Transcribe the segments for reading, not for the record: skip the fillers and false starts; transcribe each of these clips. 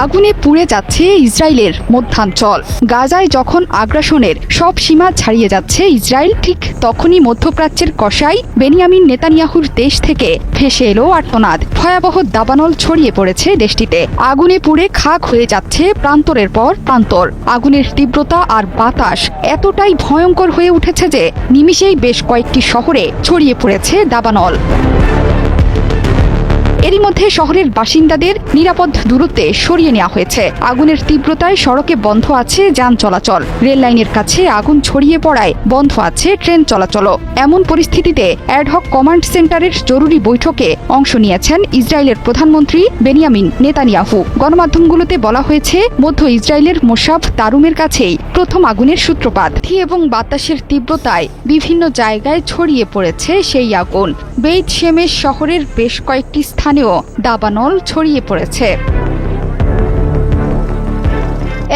আগুনে পুড়ে যাচ্ছে ইসরায়েলের মধ্যাঞ্চল। গাজায় যখন আগ্রাসনের সব সীমা ছাড়িয়ে যাচ্ছে ইসরায়েল, ঠিক তখনই মধ্যপ্রাচ্যের কসাই বেনিয়ামিন নেতানিয়াহুর দেশ থেকে ভেসে এলো আর্তনাদ। ভয়াবহ দাবানল ছড়িয়ে পড়েছে দেশটিতে। আগুনে পুড়ে খাক হয়ে যাচ্ছে প্রান্তরের পর প্রান্তর। আগুনের তীব্রতা আর বাতাস এতটাই ভয়ঙ্কর হয়ে উঠেছে যে নিমিষেই বেশ কয়েকটি শহরে ছড়িয়ে পড়েছে দাবানল। এরই মধ্যে শহরের বাসিন্দাদের নিরাপদ দূরত্বে সরিয়ে নেওয়া হয়েছে। আগুনের তীব্রতায় সড়কে বন্ধ আছে যান চলাচল। রেল লাইনের কাছে আগুন ছড়িয়ে পড়ায় বন্ধ আছে ট্রেন চলাচল। এমন পরিস্থিতিতে অ্যাডহক কমান্ড সেন্টারের জরুরি বৈঠকে অংশ নিয়েছেন ইসরায়েলের প্রধানমন্ত্রী বেনিয়ামিন নেতানিয়াহু। গণমাধ্যমগুলোতে বলা হয়েছে, মধ্য ইসরায়েলের মোসাফ তারুমের কাছেই প্রথম আগুনের সূত্রপাত। এবং বাতাসের তীব্রতায় বিভিন্ন জায়গায় ছড়িয়ে পড়েছে সেই আগুন। বেইত শেমেশ শহরের বেশ কয়েকটি স্থানেও দাবানল ছড়িয়ে পড়েছে।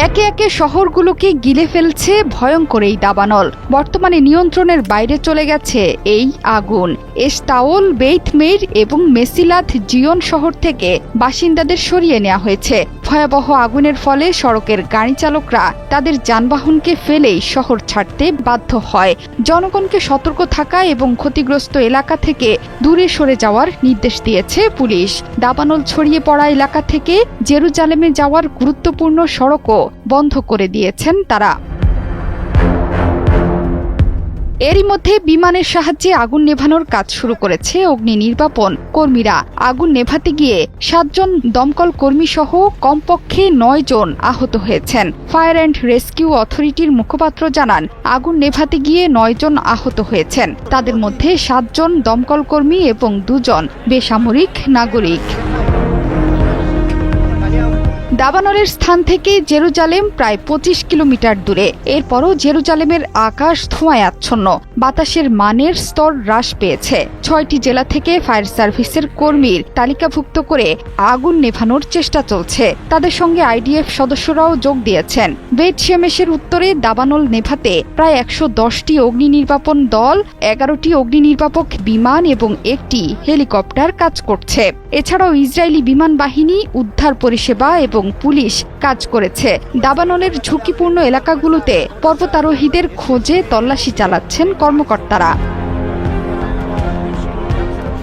একে একে শহরগুলোকে গিলে ফেলছে ভয়ঙ্কর এই দাবানল। বর্তমানে নিয়ন্ত্রণের বাইরে চলে গেছে এই আগুন। এশতাওল, বেইত মেইর এবং মেসিলাত জিয়ন শহর থেকে বাসিন্দাদের সরিয়ে নেওয়া হয়েছে। ভয়াবহ আগুনের ফলে সড়কের গাড়ি চালকরা তাদের যানবাহনকে ফেলেই শহর ছাড়তে বাধ্য হয়। জনগণকে সতর্ক থাকা এবং ক্ষতিগ্রস্ত এলাকা থেকে দূরে সরে যাওয়ার নির্দেশ দিয়েছে পুলিশ। দাবানল ছড়িয়ে পড়া এলাকা থেকে জেরুজালেমে যাওয়ার গুরুত্বপূর্ণ সড়কও বন্ধ করে দিয়েছেন তারা। এরই মধ্যে বিমানের সাহায্যে আগুন নেভানোর কাজ শুরু করেছে অগ্নি নির্বাপন কর্মীরা। আগুন নেভাতে গিয়ে 7 জন দমকল কর্মী সহ কমপক্ষে 9 জন আহত হয়েছেন। ফায়ার অ্যান্ড রেস্কিউ অথরিটির মুখপাত্র জানান, আগুন নেভাতে গিয়ে 9 জন আহত হয়েছেন। তাদের মধ্যে 7 জন দমকল কর্মী এবং 2 জন বেসামরিক নাগরিক। দাবানলের স্থান থেকে জেরুজালেম প্রায় 25 কিলোমিটার দূরে। এরপরও জেরুজালেমের আকাশ ধোঁয়ায় আচ্ছন্ন। বাতাসের মানের স্তর হ্রাস পেয়েছে। 6টি জেলা থেকে ফায়ার সার্ভিসের কর্মীর তালিকাভুক্ত করে আগুন নেভানোর চেষ্টা চলছে। তাদের সঙ্গে আইডিএফ সদস্যরাও যোগ দিয়েছেন। বেইত শেমেশের উত্তরে দাবানল নেভাতে প্রায় 110টি অগ্নি নির্বাপন দল, 11টি অগ্নি নির্বাপক বিমান এবং 1টি হেলিকপ্টার কাজ করছে। এছাড়াও ইসরায়েলি বিমান বাহিনী, উদ্ধার পরিষেবা এবং পুলিশ কাজ করেছে। দাবানলের ঝুঁকিপূর্ণ এলাকাগুলোতে পর্বতারোহীদের খোঁজে তল্লাশি চালাচ্ছেন কর্মকর্তারা।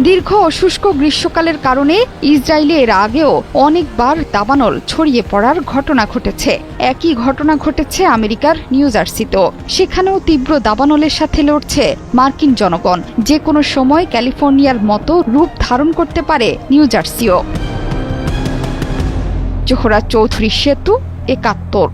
দীর্ঘ ও শুষ্ক গ্রীষ্মকালের কারণে ইসরায়েলে এর আগেও অনেকবার দাবানল ছড়িয়ে পড়ার ঘটনা ঘটেছে। একই ঘটনা ঘটেছে আমেরিকার নিউ জার্সিতেও। সেখানেও তীব্র দাবানলের সাথে লড়ছে মার্কিন জনগণ। যে কোনো সময় ক্যালিফোর্নিয়ার মতো রূপ ধারণ করতে পারে নিউ জার্সিও। জোহরা চৌধুরী, সেতু 71।